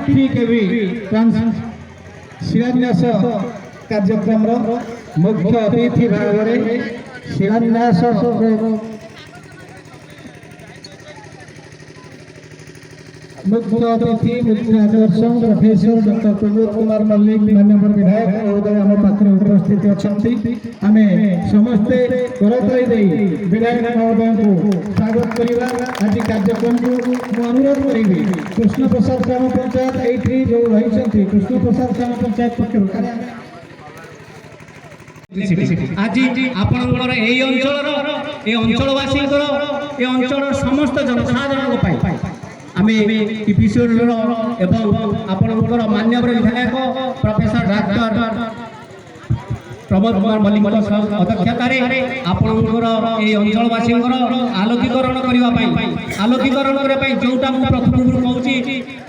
33 केवी शिलान्यास कार्यक्रम मुख्य अतिथि भाव में शिलान्यास मुख्य अतिथि मुख्याकर्षण प्रोफेसर डॉक्टर प्रमोद कुमार मल्लिक माननीय विधायक महोदय आम पाखे उपस्थित अच्छा आम समस्ते करताई दे विधायक महोदय को स्वागत करवा आज कार्यक्रम को अनुरोध करी कृष्ण प्रसाद ग्राम पंचायत ये जो रही कृष्ण प्रसाद ग्राम पंचायत पक्ष आज आपणकर यही अंचलवासी अंचल समस्त जनसाधारण आमे टीपीसीओ एवं आपणकर मान्यवर विधायक प्रोफेसर डॉक्टर प्रमोद कुमार मल्लिक अध्यक्षता आपणकर ये अंचलवासी आलोकीकरण करने जोटा मुझे प्रथम कहूँ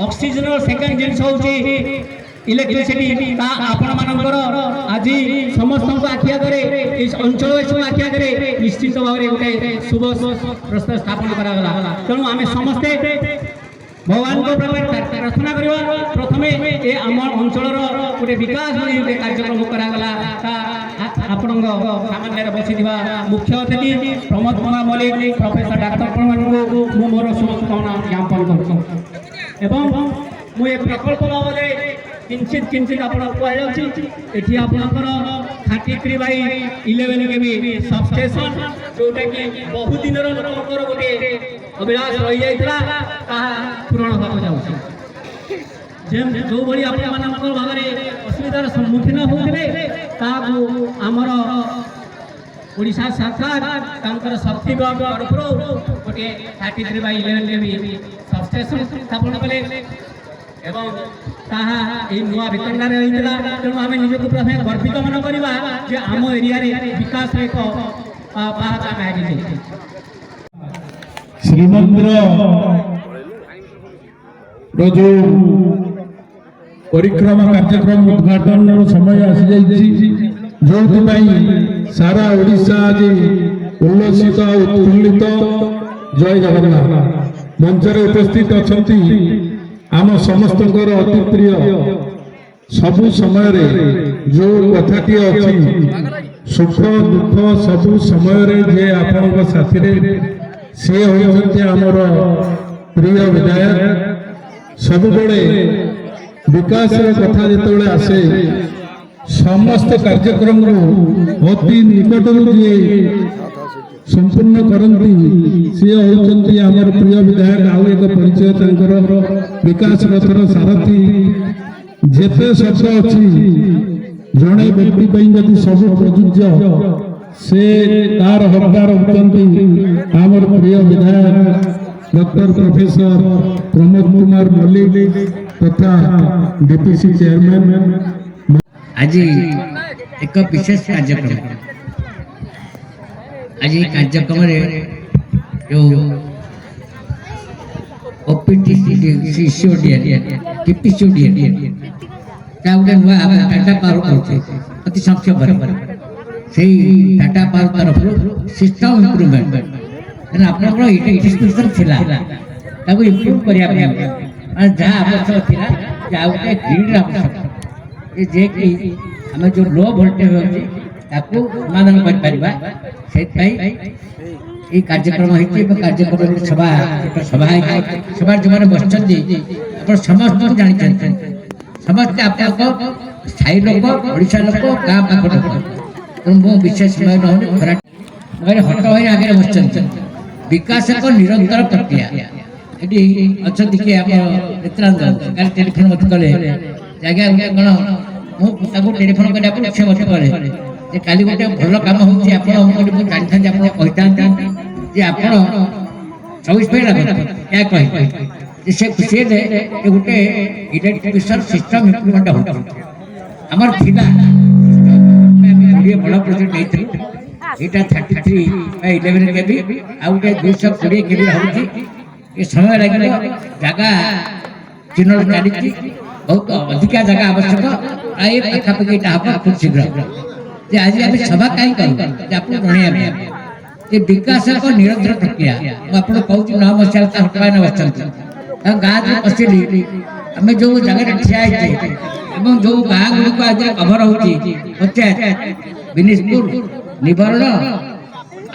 ऑक्सीजन सेकेंड जिन हूँ इलेक्ट्रिसिटी आपण मानकर आज समस्त आखि आगे अंचलवासी आखि आगे निश्चित भाव में गोटे शुभ प्रस्ताव स्थापन करागला तेणु आम समस्ते भगवान को प्रार्थना करवा प्रथमे ये आम अंचल गोटे विकास गोटे कार्यक्रम करागला आपण सामान्य बसी मुख्य अतिथि प्रमोद कुमार मल्लिक प्रोफेसर डॉक्टर को मोर शुभकामना ज्ञापन कर मुझे प्रकल्प बाबद किंचित किंचित एठी आपणकर 33/11 केवी सबस्टेशन जोटा कि बहुत दिन लोकर गोटे अभिलाष रही जाता पूरण होगा जो भाई आपण भाव में असुविधार सम्मुखीन होते आमर ओडिशा सरकार शक्ति तरफ गोटे 33/11 केवी सबस्टेशन स्थापन कले एवं ताहा नुआ वितंडा तेणु आम निजक प्रथम गर्वित मन करवा आम एरिया विकास एक श्रीमंदिर जो परिक्रमा कार्यक्रम उद्घाटन समय आसी जो सारा ओडिशा आज उल्लसित उत्फुल्लित जय जगन्नाथ मंच उपस्थित अच्छा आम समस्त अति प्रिय सबु समय जो कथाटी अच्छी सुख दुख सबु समय जे आपण साथी सी होती आमर प्रिय विधायक सब बड़े विकास कथा जो आसे समस्त कार्यक्रम अति निकट जी संपूर्ण करती सी होती आमर प्रिय विधायक आउ एक परिचय विकास रथर सारथी जेते शब्द अच्छी जड़े व्यक्ति जदि सब प्रযোज्य से तार हकदार होती आमर प्रिय विधायक डॉक्टर प्रोफेसर प्रमोद कुमार मल्लिक तथा डीपीसी चेयरमैन आज एक विशेष कार्यक्रम आज कार्यक्रम जो टाटा पावर अति संक्षेप से टाटा पावर तरफ सिस्टम इम्प्रूवमेंट आपको डिस्क्रिप्शन था इम्प्रूव करने जहाँ आवश्यक था गोटे ग्रिड आवश्यक जे कि आम जो लो भोल्टेज अच्छी समाधान कर कार्यक्रम कार्यक्रम सभा सभा सभा जो मैंने बस समस्त जानते समस्ते आप स्थायी लोक ओडिशा लोक गाँ पाख लोक मो विशेष समय न हट हो आगे बस विकास एक निरंतर प्रक्रिया ये अच्छा किए नेत्रांत टेलीफोन मत कले जगह कौन मुझे टेलीफोन करने से मत कले काली गोटे भल कम हो खुशी गोटे इलेक्ट्रिफिकेशन सिस्टम इम्प्रूवमेंट होमर बड़ प्रोजेक्ट नहीं 33/11 केवी आउ 220 केवी हो समय लगे जगह चिन्ह चली बहुत अधिका जगह आवश्यक प्राय पाखापाखी हम खूब शीघ्र आज आम सभा कहीं करूँ जनइया विकास एक निरंतर प्रक्रिया मुझे कहूँ 9 मसीह हटवाने बस गाँव जो पशिली आम जो जगह ठिया एवं जो गाँ गुड़िक आज कभर हो पंचायत बिनिशपुर निबरण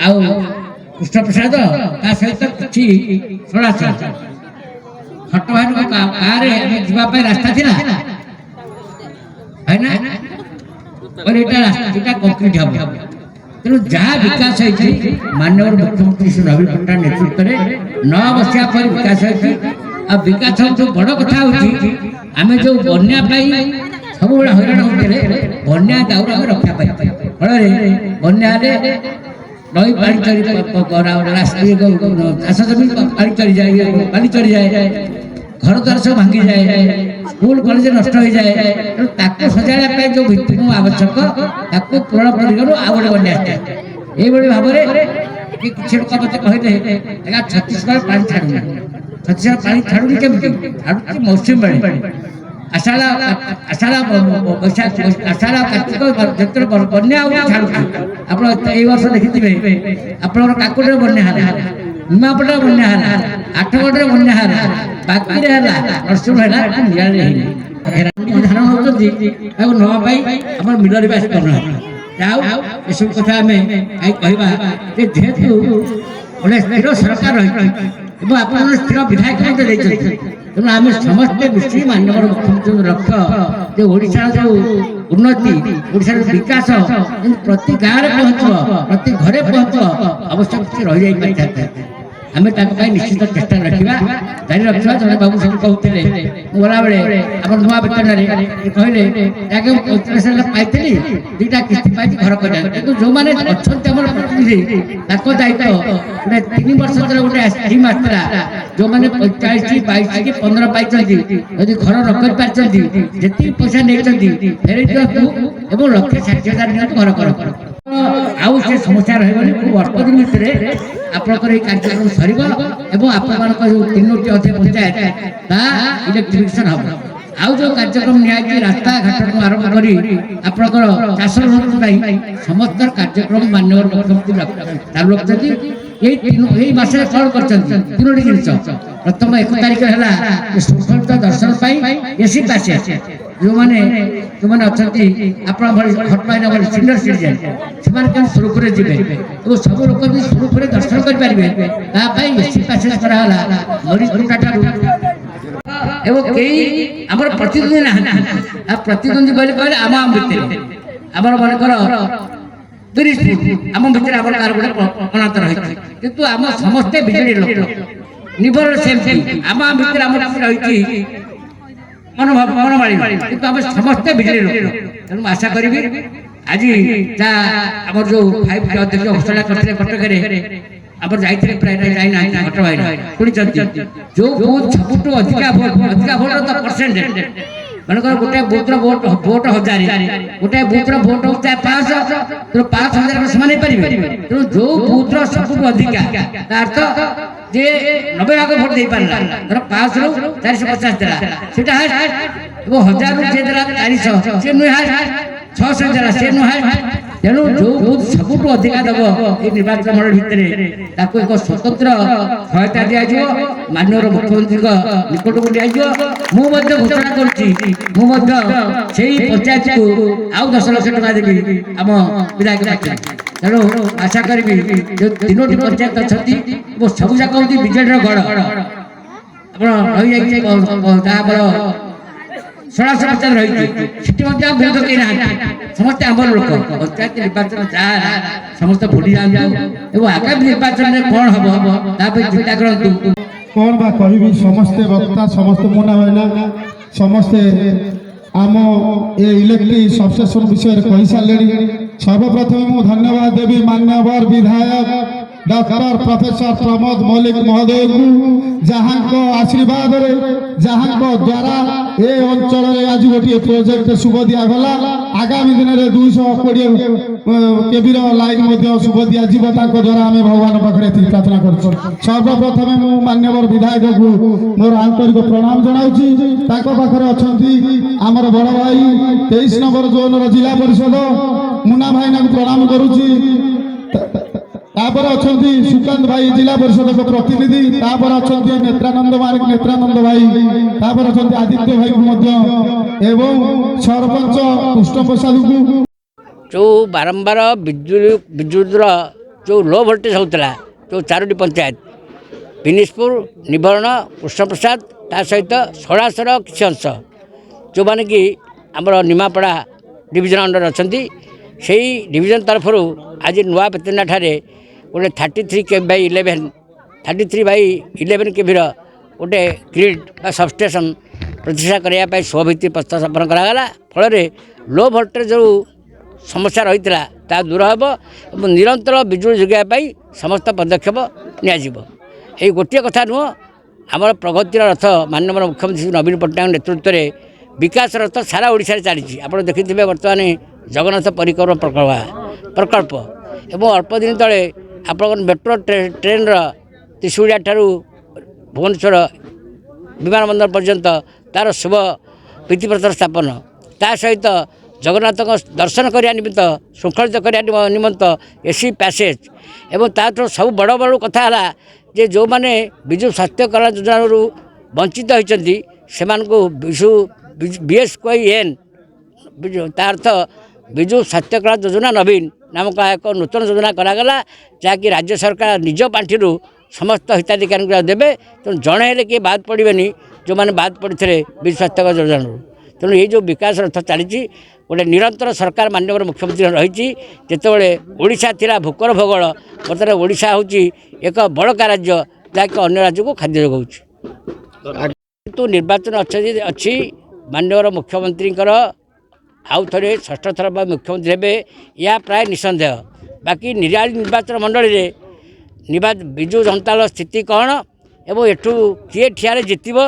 आउ कृष्ण प्रसाद ता सहित किसी षोड़ाशा हटवान गाँव जावाई रास्ता थिला है ना और ये कंक्रीट हम तेणु जहाँ विकास होती माननीय मुख्यमंत्री श्री नवीन पट्टनायक नेतृत्व में 9 वर्ष पर विकास होती आ विकास जो बड़ कथा होती आम जो बन्या सब हईराण होते बन्या दाउर आम रक्षा पाई फल बन्या नई पानी चढ़ी चाष जमी पानी चढ़ी जाए पानी चढ़ी जाए घर द्वार सब भांगी जाए स्कूल कॉलेज नष्ट हो जाए तेणु सजाड़ा जो भित्तिभूमि आवश्यक ताको पूरण कर आउ गोटे बन्या ये भाव में किसी लोक मत कहते छत्तीसगढ़ पानी छाड़ू छत्तीसगढ़ पानी छाड़ू केमी छाड़ू मौसम बेले आषाढ़ बैशाख आषाढ़ कार्तिक जो बन्या छाड़ू आप वर्ष देखिए आपंकर काकुटे बन्या निमापटे बन्या 8गड़े बन्या बाकी नरसिंह धारण होती नाई आम मिलर बास करना ये सब कथा आम कहीं जेहेतु गोटे स्थिर सरकार रही आप स्थिर विधायक तेणु आम समस्ते मिसी माननीय मुख्यमंत्री लक्ष्य जो ओडिशा जो उन्नति ओडिशा विकास प्रति गाँव में पहुँचब प्रति घरे पहुँचब अवश्य किसी रही जाए आम निश्चित चेष्टा रखा जारी रखा जड़े बाबू सब कहते गला बेले आप नुआ वेतन कहले 35 पाई 2टा किस्ती पाई घर कर जो मैंने अच्छा प्रतिनिधि दायित्व गोटे 3 वर्ष तक गोटे स्कीम आसला जो मैंने 45 22 कि 15 पाई यदि घर न कर पार्टी जी पैसा नहीं फेर दिखाँ 1,60,000 घर कर आउ से समस्या रही खूब अल्प दिन भितर आपंकर कार्यक्रम सर आप 3टी अधे पंचायत इलेक्ट्रिफिकेशन हम आउ जो कार्यक्रम नि रास्ता घाट आरंभ कर आपंकर चाष समस्त कार्यक्रम माननीय मुख्यमंत्री चालू रखते यही मासे कौन कर 3टी जिन प्रथम 1 तारिख है सुफलित दर्शन एसी पास जो मैंने अच्छा हटवाई सीनियर सिटीजन से सुरुखुरे जी सब लोग भी सुरुखुरे दर्शन करेंगे एसी पासेज कराला कई आम प्रतिद्वंदी ना प्रतिद्वंदी कहले आम भितर आम मनकर 30 फुट आम भितर आम गोटे अनाथ रही कितु आम समस्ते बिजेडी लोक निबर सेमती आम भितर आम रही मनोभाव मनमाड़ी कितु आम समस्ते बिजेडी लोक तेणु आशा करी आज आम जो 5 अध्यक्ष घोषणा करते कटक आप जाइए प्राय जाइना घट भाई शुणी जो बूथ सबुठ अधिका भोट तो परसेंट मनकर गोटे बूथ भोट 1000 गोटे बूथ भोट हो 500 तो 5000 से तेणु जो बूथ सबुठ अधिका अर्थ जे 90 भाग भोट दे पारा धर 500 रु 450 देला सेटा 1000 रु जे देला 400 से नुहे 600 देला से नुहे तेणु जो बूथ सबुठ अधिका दब ये निर्वाचन मंडल भितर एक स्वतंत्र सहायता दिज्व माननीय मुख्यमंत्री निकट को दिज्व घोषणा करी पंचायत को आउ 10 लाख टका देवी आम विधायक तेणु आशा करी जो 3टी पंचायत अच्छा सब जाक हूँ विजेडर गढ़ आप रही षोड़श पंचायत रही भोट कई ना समस्त आम लोक पंचायत निर्वाचन जहाँ समस्त भूली जाऊ आगामी निर्वाचन में कौन हम चिंता करूँ कौन बा कहि समस्ते वक्ता समस्त मुना भाईना समस्ते आम ए इलेक्ट्रिक सबस्टेशन विषय कही सारे सर्वप्रथम मु धन्यवाद देवी मान्यवर विधायक डॉक्टर प्रोफेसर प्रमोद मल्लिक महोदय को जहाँ आशीर्वाद जहाँ द्वारा ए अंचल आज गोटे प्रोजेक्ट शुभ दिगला आगामी दिन में 220 केबी लाइन शुभ दिज्व द्वारा आम भगवान पाखे प्रार्थना कर सर्वप्रथम मु मान्यवर विधायक को मोर आंतरिक प्रणाम जनाऊँगी अच्छा आमर बड़ भाई 23 नंबर जोन जिला परिषद मुना भाईना को प्रणाम करुच्ची तापर अछंती सुकांत भाई जिला परिषद को प्रतिनिधि तापर अछंती नेत्रानंद मार्ग नेत्रानंद भाई तापर अछंती आदित्य भाई को मध्य एवं सरपंच कृष्ण प्रसाद को जो बारंबार विद्युतर जो लो भोल्टेज होता जो 4टी पंचायत विनिशपुर निभरण कृष्ण प्रसाद ता सहित सड़ासर किसी अंश जो माने कि आमर निमापड़ा डिविजन अंडर अच्छा से डिविजन तरफ आज नुआ पेतना ठारे गोटे 33 के/11 33/11 के गोटे ग्रिड बा सबस्टेशन प्रतिष्ठा करने स्वभित्ति प्रस्ताव स्थापन करागला फल लो भोल्टेज जो समस्या रही ता दूर हे और निरंतर बिजुली जोगाई समस्त पदक्षेप नि गोटे कथा नुह आमर प्रगतिर रथ माननीय मुख्यमंत्री श्री नवीन पट्टनायक नेतृत्व में विकास रथ सारा ओडिशा चली आप देखिए बर्तमान जगन्नाथ परिक्रमा प्रकल्प एवं अल्प दिन तले आप मेट्रो ट्रेन त्रिशूलिया ठारू भुवनेश्वर विमानबंदर पर्यंत तार शुभ भित्तिप्रस्तर स्थापन ता सहित जगन्नाथ दर्शन करने निमित्त श्रृंखलित करने निमित्त एसी पैसेज एवं तार सब बड़ बड़ कथा है जे जो माने विजु स्वास्थ्य कल्याण योजना वंचित होती से विजु BSKN तार अर्थ विजु स्वास्थ्य कल्याण योजना नवीन नामक एक नूतन योजना करागला जहाँकि राज्य सरकार निज पांठि समस्त हिताधिकारी देवे तेणु जड़े हेले किए बाद पड़े जो मैंने बाद पड़ते विजु स्वास्थ्य योजना तेणु ये जो विकास रथ चली गोटे निरंतर सरकार माननीय मुख्यमंत्री रही जितेबाला ओडिशा थिला भूकर भूगोल बर्तमान ओडिशा होची एक बड़का राज्य जहाँकि अन्य राज्य को खाद्य जोगाऊँ तो निर्वाचन अच्छी माननीय मुख्यमंत्री आउ थे षष्ठ थर मुख्यमंत्री हे या प्राय निसंदेह बाकी निराली निर्वाचन मंडल में विजु जनता दल स्थिति कौन एवं एठू किए ठियारे जितब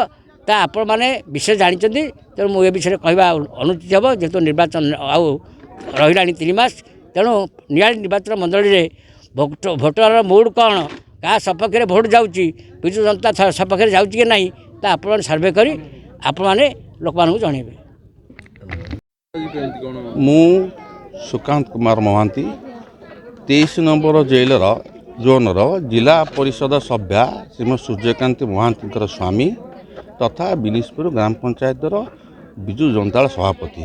ता आपण मैंने विशेष जानते तेणु मुझे विषय कहवा अनुचित हे जेहतु निर्वाचन आउ रहा 3 मास तेणु निराली निर्वाचन मंडल में भोटर मूड कौन क्या सपक्ष में भोट जाऊँगी विजु जनता सपक्ष में जाऊँगी कि ना ता आप सर्वे कर आपण मैंने लोक मानू जनइबे। मु सुकांत कुमार महांती 23 नंबर जेलर जोनर जिला परिषद सभ्या श्रीमती सूर्यकांति महांती स्वामी तथा बिनिशपुर ग्राम पंचायतर विजु जनता सभापति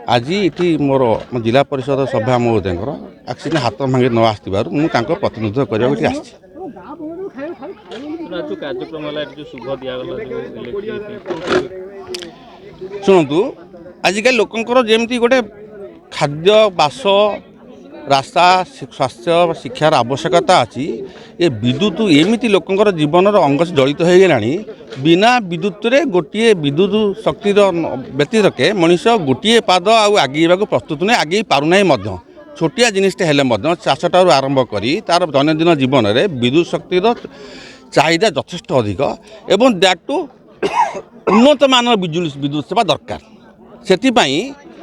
आज ये मोर जिला परिषद सभ्या महोदय एक्सीडेंट हाथ भांगी न आसवर मुझे प्रतिनिधित्व करने शुणु आजिकल लोकंर जमी गोटे खाद्य बास रास्ता स्वास्थ्य शिक्षार आवश्यकता अच्छी ये विद्युत एमती लोकंर जीवन अंग जड़ित हो गला बिना विद्युत रे गोटे विद्युत शक्तिर व्यतीत के मनीष गोटे पाद आगे प्रस्तुत नहीं आगे पारना छोटिया जिनटे हेल्ले चाषटा आरंभ कर तार दैनंदिन जीवन में विद्युत शक्तिर चाहिदा यथेष्ट अधिक एवं दैट टू उन्नत मान विद्युत सेवा दरकार से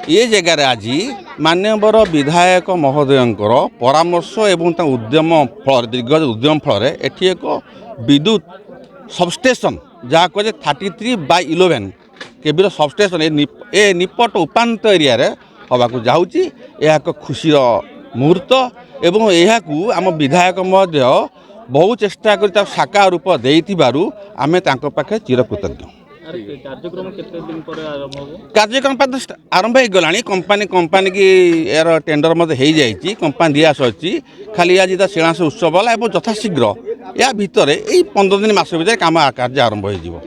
ये जगार आज मान्यवर विधायक महोदयंकर परामर्श एवं उद्यम फल दीर्घ उद्यम फल एटी एक विद्युत सबस्टेशन जहाँ कहे 33/11 केबीर सबस्टेशन ए निपट उपात एरिया हवाक जाऊँगी यह एक खुशी मुहूर्त एवं यह आम विधायक महोदय बहु चेष्टा कर साकार रूप देइथिबारु आमे तांको पाखे चिरकृतज्ञ। कार्यक्रम आरंभ हो गला कंपानी की यार टेंडर मत हो जाइए कंपानी दिया सची खाली आज शिलान्यास उत्सव है यथाशीघ्र या भितर 15 दिन मास भर काम कार्य आरंभ हो।